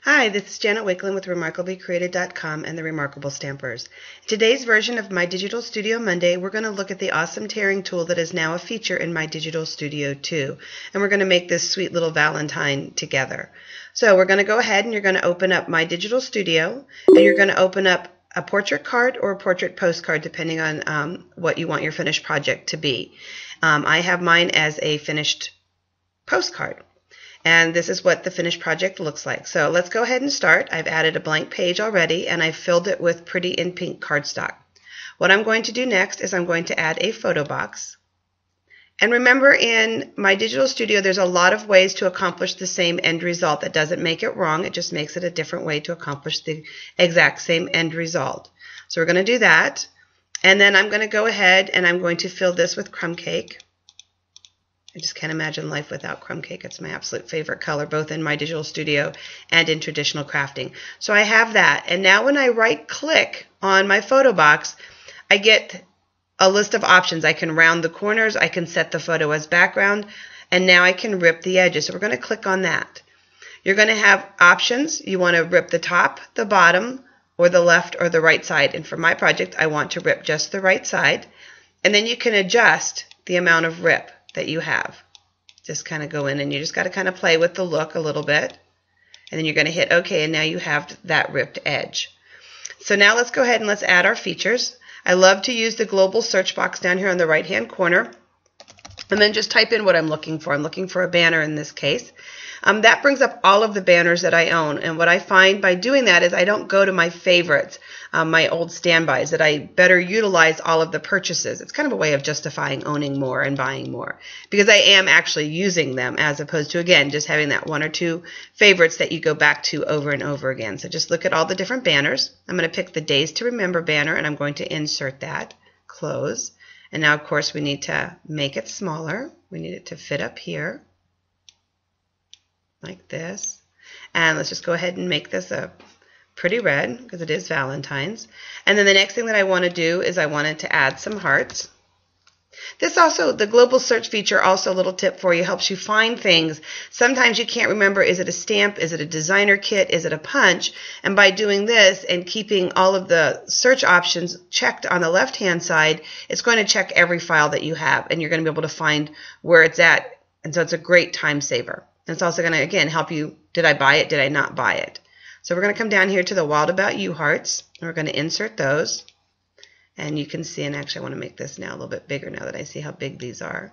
Hi, this is Janet Wakeland with RemarkablyCreated.com and the Remarkable Stampers. In today's version of My Digital Studio Monday, we're going to look at the awesome tearing tool that is now a feature in My Digital Studio 2. And we're going to make this sweet little Valentine together. So we're going to go ahead and you're going to open up My Digital Studio and you're going to open up a portrait card or a portrait postcard depending on what you want your finished project to be. I have mine as a finished postcard. And this is what the finished project looks like. So let's go ahead and start. I've added a blank page already and I've filled it with pretty in pink cardstock. What I'm going to do next is I'm going to add a photo box. And remember, in My Digital Studio there's a lot of ways to accomplish the same end result. That doesn't make it wrong, it just makes it a different way to accomplish the exact same end result. So we're going to do that. And then I'm going to go ahead and I'm going to fill this with crumb cake. I just can't imagine life without crumb cake. It's my absolute favorite color, both in My Digital Studio and in traditional crafting. So I have that. And now when I right-click on my photo box, I get a list of options. I can round the corners. I can set the photo as background. And now I can rip the edges. So we're going to click on that. You're going to have options. You want to rip the top, the bottom, or the left or the right side. And for my project, I want to rip just the right side. And then you can adjust the amount of rip that you have. Just kind of go in and you just got to kind of play with the look a little bit. And then you're going to hit OK and now you have that ripped edge. So now let's go ahead and let's add our features. I love to use the global search box down here on the right hand corner and then just type in what I'm looking for. I'm looking for a banner in this case. That brings up all of the banners that I own, and what I find by doing that is I don't go to my favorites, my old standbys, that I better utilize all of the purchases. It's kind of a way of justifying owning more and buying more because I am actually using them as opposed to, again, just having that one or two favorites that you go back to over and over again. So just look at all the different banners. I'm going to pick the Days to Remember banner and I'm going to insert that, close. And now, of course, we need to make it smaller. We need it to fit up here like this. And let's just go ahead and make this a pretty red because it is Valentine's. And then the next thing that I want to do is I wanted to add some hearts. This also, the global search feature, also a little tip for you, helps you find things. Sometimes you can't remember, is it a stamp, is it a designer kit, is it a punch? And by doing this and keeping all of the search options checked on the left-hand side, it's going to check every file that you have and you're going to be able to find where it's at. And so it's a great time saver. And it's also going to, again, help you, did I buy it, did I not buy it? So we're going to come down here to the Wild About You hearts, and we're going to insert those. And you can see, and actually I want to make this now a little bit bigger now that I see how big these are.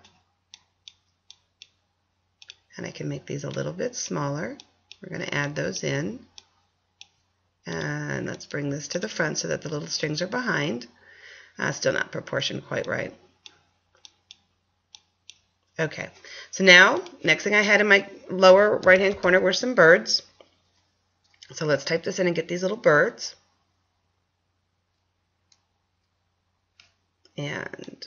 And I can make these a little bit smaller. We're going to add those in. And let's bring this to the front so that the little strings are behind. Still not proportioned quite right. Okay, so now, next thing I had in my lower right-hand corner were some birds. So let's type this in and get these little birds. And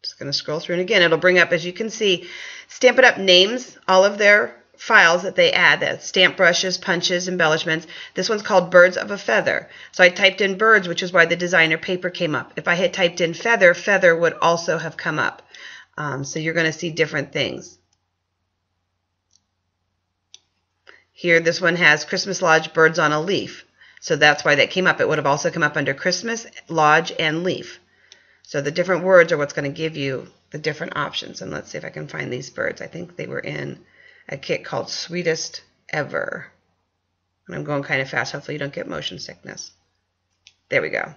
just going to scroll through, and again, it'll bring up, as you can see, Stampin' Up! Names all of their files that they add, that stamp brushes, punches, embellishments. This one's called Birds of a Feather. So I typed in birds, which is why the designer paper came up. If I had typed in feather, feather would also have come up. So you're going to see different things. Here, this one has Christmas Lodge Birds on a Leaf. So that's why that came up. It would have also come up under Christmas, Lodge, and Leaf. So the different words are what's going to give you the different options. And let's see if I can find these birds. I think they were in a kit called Sweetest Ever. And I'm going kind of fast. Hopefully you don't get motion sickness. There we go.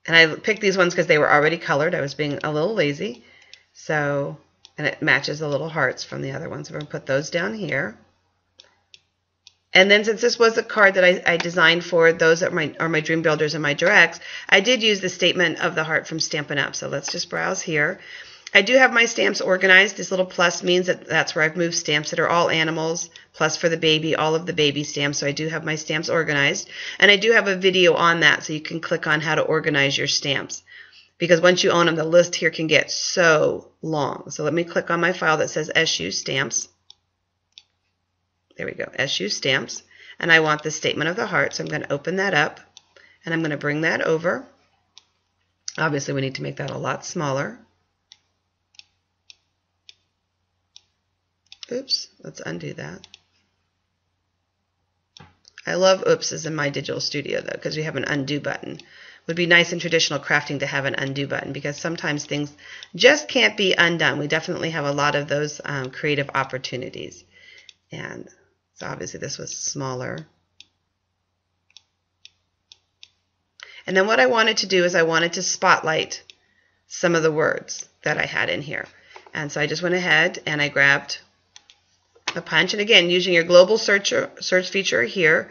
And I picked these ones because they were already colored. I was being a little lazy. So, and it matches the little hearts from the other ones. So we're going to put those down here. And then since this was a card that I designed for those that are my Dream Builders and my directs, I did use the Statement of the Heart from Stampin' Up! So let's just browse here. I do have my stamps organized. This little plus means that that's where I've moved stamps that are all animals, plus for the baby, all of the baby stamps. So I do have my stamps organized. And I do have a video on that, so you can click on how to organize your stamps. Because once you own them, the list here can get so long. So let me click on my file that says SU Stamps. There we go, SU Stamps. And I want the Statement of the Heart, so I'm going to open that up. And I'm going to bring that over. Obviously, we need to make that a lot smaller. Oops, let's undo that. I love oopses in My Digital Studio, though, because we have an undo button. Would be nice in traditional crafting to have an undo button, because sometimes things just can't be undone. We definitely have a lot of those creative opportunities. And so obviously this was smaller. And then what I wanted to do is I wanted to spotlight some of the words that I had in here. And so I just went ahead and I grabbed a punch. And again, using your global search feature here.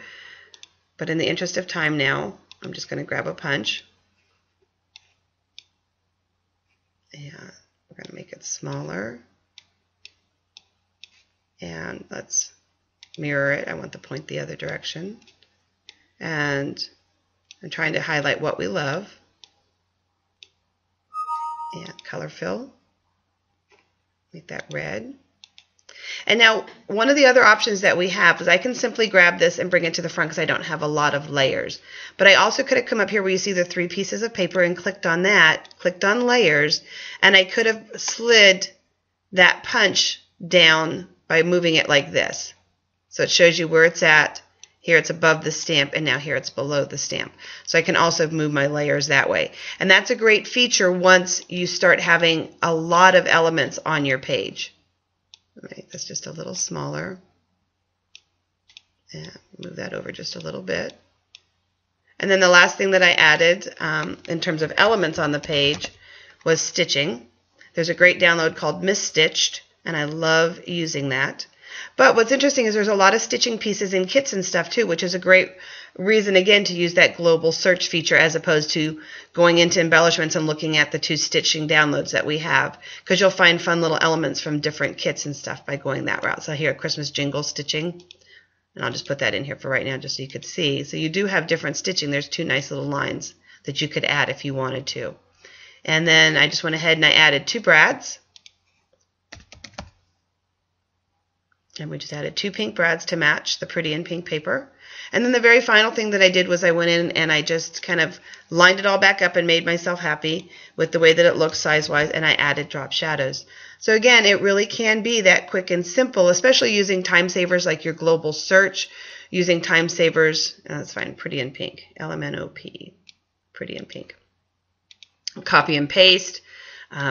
But in the interest of time now, I'm just going to grab a punch. And we're going to make it smaller. And let's mirror it. I want the point the other direction. And I'm trying to highlight what we love. And color fill. Make that red. And now one of the other options that we have is I can simply grab this and bring it to the front because I don't have a lot of layers. But I also could have come up here where you see the 3 pieces of paper and clicked on that, clicked on layers, and I could have slid that punch down by moving it like this. So it shows you where it's at. Here it's above the stamp, and now here it's below the stamp. So I can also move my layers that way. And that's a great feature once you start having a lot of elements on your page. Make this just a little smaller. And move that over just a little bit. And then the last thing that I added in terms of elements on the page was stitching. There's a great download called Misstitched, and I love using that. But what's interesting is there's a lot of stitching pieces in kits and stuff too, which is a great reason again to use that global search feature as opposed to going into embellishments and looking at the 2 stitching downloads that we have, because you'll find fun little elements from different kits and stuff by going that route. So here, Christmas jingle stitching, and I'll just put that in here for right now just so you could see. So you do have different stitching. There's 2 nice little lines that you could add if you wanted to. And then I just went ahead and I added 2 brads. And we just added 2 pink brads to match the pretty and pink paper. And then the very final thing that I did was I went in and I just kind of lined it all back up and made myself happy with the way that it looks size-wise, and I added drop shadows. So again, it really can be that quick and simple, especially using time savers like your global search, using time savers, that's fine, pretty and pink, LMNOP, pretty and pink. Copy and paste,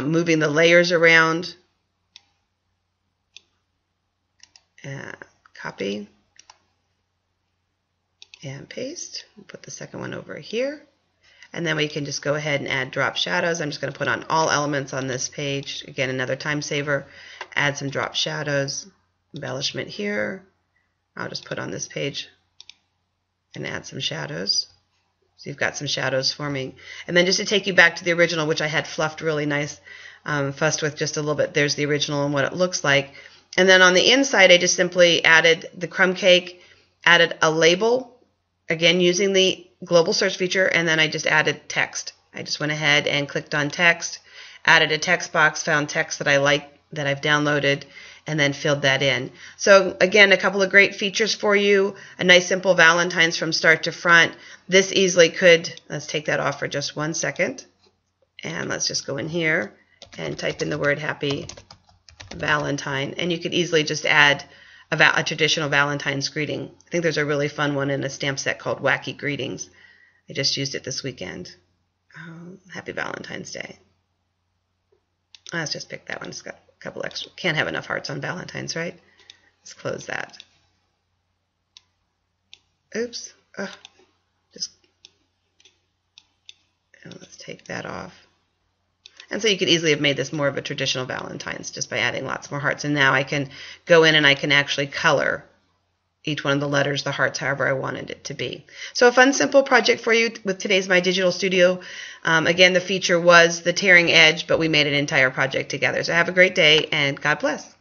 moving the layers around. Copy and paste. Put the second one over here. And then we can just go ahead and add drop shadows. I'm just going to put on all elements on this page. Again, another time saver. Add some drop shadows. Embellishment here. I'll just put on this page and add some shadows. So you've got some shadows forming. And then just to take you back to the original, which I had fluffed really nice, fussed with just a little bit. There's the original and what it looks like. And then on the inside, I just simply added the crumb cake, added a label, again using the global search feature, and then I just added text. I just went ahead and clicked on text, added a text box, found text that I like, that I've downloaded, and then filled that in. So again, a couple of great features for you, a nice simple Valentine's from start to front. This easily could, let's take that off for just 1 second, and let's just go in here and type in the word Happy Valentine, and you could easily just add a traditional Valentine's greeting. I think there's a really fun one in a stamp set called Wacky Greetings. I just used it this weekend. Happy Valentine's Day. Let's just pick that one. It's got a couple extra. Can't have enough hearts on Valentine's, right? Let's close that. Oops. And let's take that off. And so you could easily have made this more of a traditional Valentine's just by adding lots more hearts. And now I can go in and I can actually color each one of the letters, the hearts, however I wanted it to be. So a fun, simple project for you with today's My Digital Studio. Again, the feature was the tearing edge, but we made an entire project together. So have a great day, and God bless.